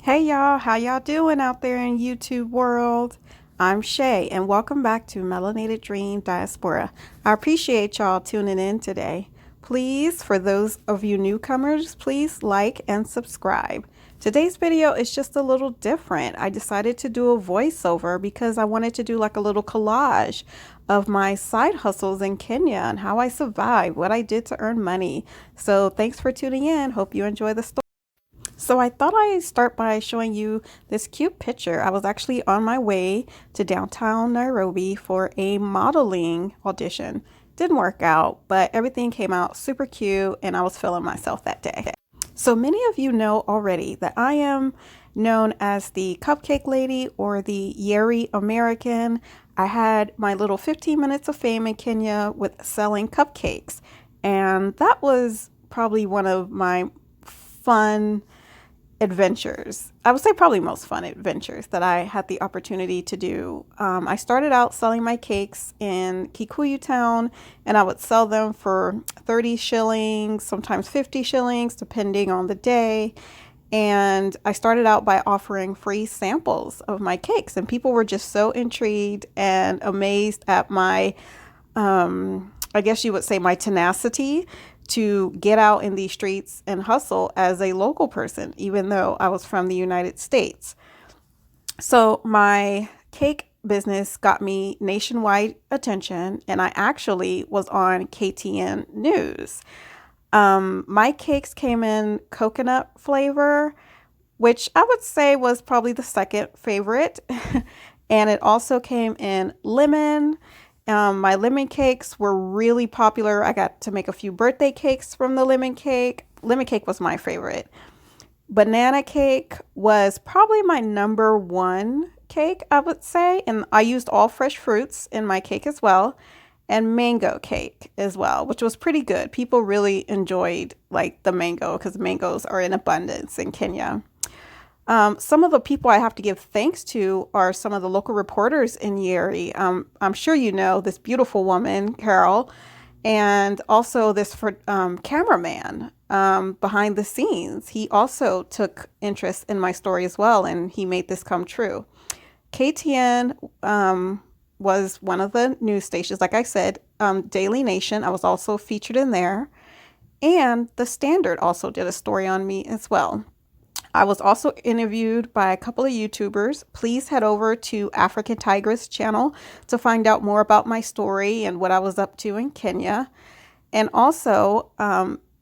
Hey y'all, how y'all doing out there in YouTube world? I'm Shay and welcome back to Melanated Dream Diaspora. I appreciate y'all tuning in today. Please, for those of you newcomers, please like and subscribe. Today's video is just a little different. I decided to do a voiceover because I wanted to do like a little collage of my side hustles in Kenya and how I survived, what I did to earn money. So thanks for tuning in. Hope you enjoy the story. So I thought I'd start by showing you this cute picture. I was actually on my way to downtown Nairobi for a modeling audition. Didn't work out, but everything came out super cute and I was feeling myself that day. So many of you know already that I am known as the Cupcake Lady or the Yeri American. I had my little 15 minutes of fame in Kenya with selling cupcakes, and that was probably one of my fun adventures. I would say probably most fun adventures that I had the opportunity to do. I started out selling my cakes in Kikuyu town, and I would sell them for 30 shillings, sometimes 50 shillings, depending on the day. And I started out by offering free samples of my cakes, and people were just so intrigued and amazed at my, I guess you would say, my tenacity to get out in these streets and hustle as a local person, even though I was from the United States. So my cake business got me nationwide attention, and I actually was on KTN News. My cakes came in coconut flavor, which I would say was probably the second favorite. And it also came in lemon. My lemon cakes were really popular. I got to make a few birthday cakes from the lemon cake. Lemon cake was my favorite. Banana cake was probably my number one cake, I would say. And I used all fresh fruits in my cake as well. And mango cake as well, which was pretty good. People really enjoyed like the mango because mangoes are in abundance in Kenya. Some of the people I have to give thanks to are some of the local reporters in Yeri. I'm sure you know this beautiful woman, Carol, and also this cameraman behind the scenes. He also took interest in my story as well, and he made this come true. KTN was one of the news stations. Like I said, Daily Nation, I was also featured in there. And The Standard also did a story on me as well. I was also interviewed by a couple of YouTubers. Please head over to African Tigress channel to find out more about my story and what I was up to in Kenya. And also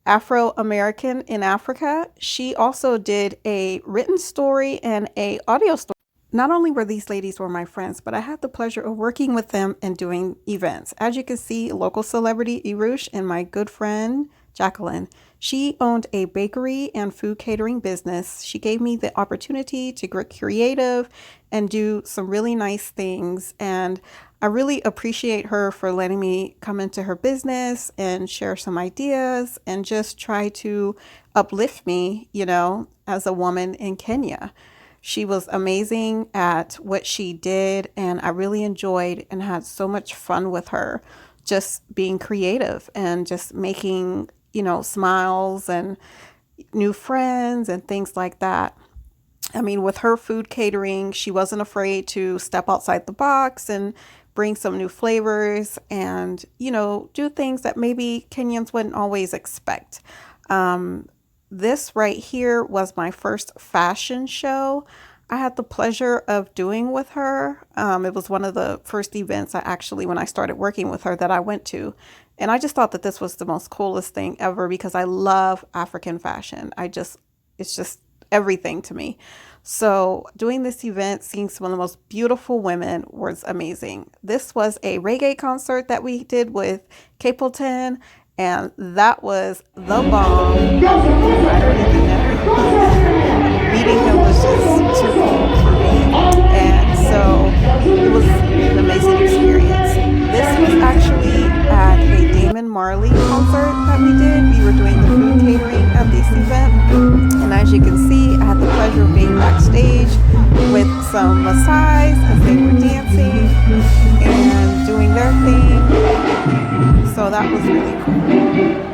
Afro American in Africa. She also did a written story and a audio story. Not only were these ladies my friends, but I had the pleasure of working with them and doing events. As you can see, local celebrity Irush and my good friend Jacqueline. She owned a bakery and food catering business. She gave me the opportunity to get creative and do some really nice things. And I really appreciate her for letting me come into her business and share some ideas and just try to uplift me, you know, as a woman in Kenya. She was amazing at what she did, and I really enjoyed and had so much fun with her, just being creative and just making, you know, smiles and new friends and things like that. I mean, with her food catering, she wasn't afraid to step outside the box and bring some new flavors and, you know, do things that maybe Kenyans wouldn't always expect. This right here was my first fashion show I had the pleasure of doing with her. It was one of the first events when I started working with her that I went to. And I just thought that this was the most coolest thing ever because I love African fashion. It's just everything to me. So doing this event, seeing some of the most beautiful women was amazing. This was a reggae concert that we did with Capleton, and that was the bomb. I don't even know. Meeting him was just too cool for me. And so it was an amazing experience. This was actually at a Damon Marley concert that we did. We were doing the food catering at this event. And as you can see, I had the pleasure of being backstage with some Maasais as they were dancing and doing their thing. So that was really cool.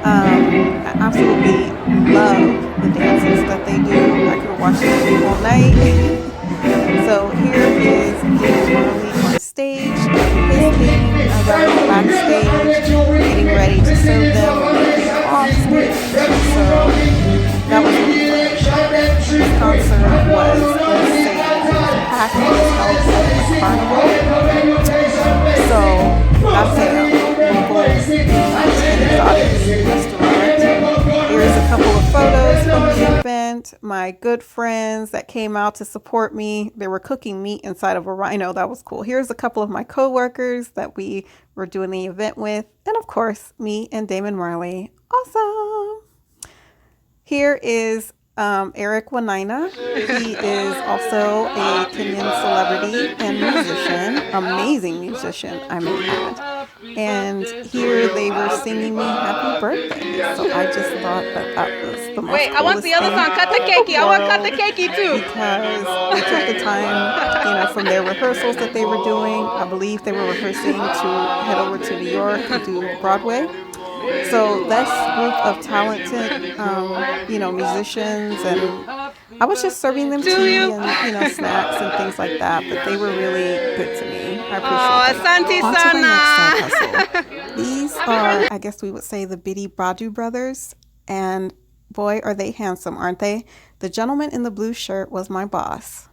I absolutely love the dances that they do. I could watch watched it all night. So here is David Marley on stage doing his thing. I was backstage getting ready to serve them when they came off stage. So that was really fun. This concert was insane. It was packed. It was held at the carnival. So that's a local and exotic restaurant. Here's a couple of photos from the event. My good friends that came out to support me. They were cooking meat inside of a rhino. That was cool. Here's a couple of my co-workers that we were doing the event with. And of course, me and Damon Marley. Awesome. Here is Eric Wanaina. He is also a Kenyan celebrity and musician, amazing musician, I may add. And here they were singing me happy birthday. So I just thought that that was the most Wait, I want the other song, Cut the Cakey. I want Cut the Cakey too. Because they took the time, from their rehearsals that they were doing. I believe they were rehearsing to head over to New York and do Broadway. So this group of talented, musicians, and I was just serving them tea and, snacks and things like that. But they were really good to me. I appreciate them. On to my next side hustle. These are, I guess we would say, the Biddy Badu brothers. And boy, are they handsome, aren't they? The gentleman in the blue shirt was my boss.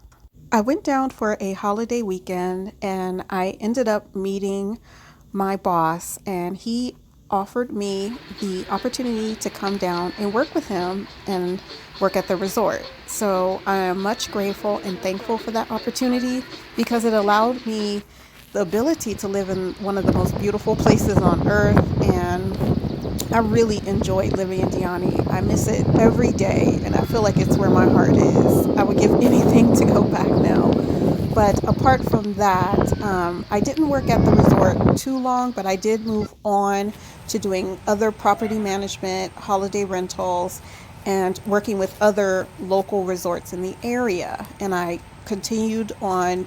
I went down for a holiday weekend, and I ended up meeting my boss, and he offered me the opportunity to come down and work with him and work at the resort. So I am much grateful and thankful for that opportunity because it allowed me the ability to live in one of the most beautiful places on earth, and I really enjoyed living in Diani. I miss it every day, and I feel like it's where my heart is. I would give anything to go back now. But apart from that, I didn't work at the resort too long, but I did move on to doing other property management, holiday rentals, and working with other local resorts in the area. And I continued on,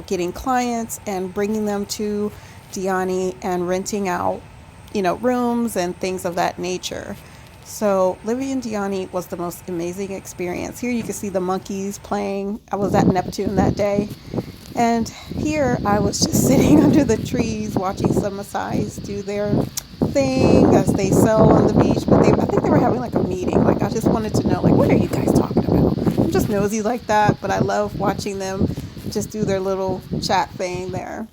getting clients and bringing them to Diani and renting out, rooms and things of that nature. So living in Diani was the most amazing experience. Here you can see the monkeys playing. I was at Neptune that day. And here I was just sitting under the trees watching some Maasais do their thing as they sell on the beach. But I think they were having like a meeting. Like I just wanted to know, like, what are you guys talking about? I'm just nosy like that, but I love watching them just do their little chat thing there.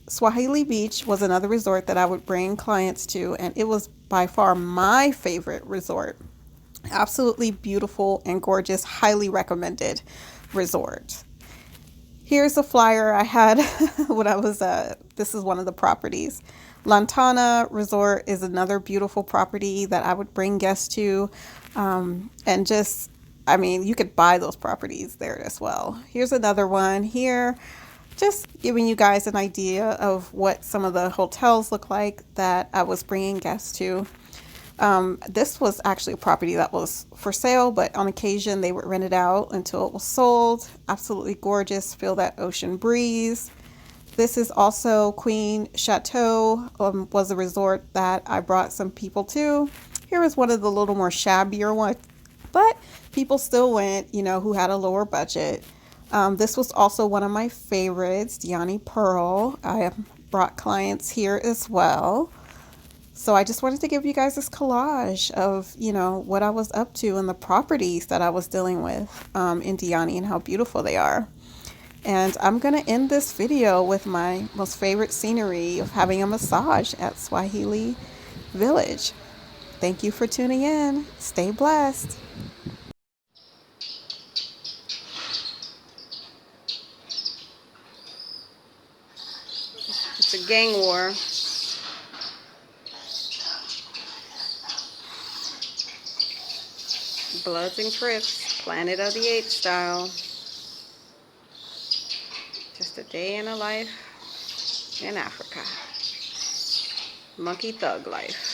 Swahili Beach was another resort that I would bring clients to, and it was by far my favorite resort. Absolutely beautiful and gorgeous, highly recommended resort. Here's a flyer I had when I was, this is one of the properties. Lantana Resort is another beautiful property that I would bring guests to, and just, you could buy those properties there as well. Here's another one here. Just giving you guys an idea of what some of the hotels look like that I was bringing guests to. This was actually a property that was for sale, but on occasion they would rent it out until it was sold. Absolutely gorgeous. Feel that ocean breeze. This is also Queen Chateau, was a resort that I brought some people to. Here is one of the little more shabbier ones, but people still went, who had a lower budget. This was also one of my favorites, Diani Pearl. I brought clients here as well. So I just wanted to give you guys this collage of, what I was up to and the properties that I was dealing with in Diani and how beautiful they are. And I'm going to end this video with my most favorite scenery of having a massage at Swahili Village. Thank you for tuning in. Stay blessed. It's a gang war. Bloods and Crips, Planet of the Apes style. Just a day in a life in Africa. Monkey thug life.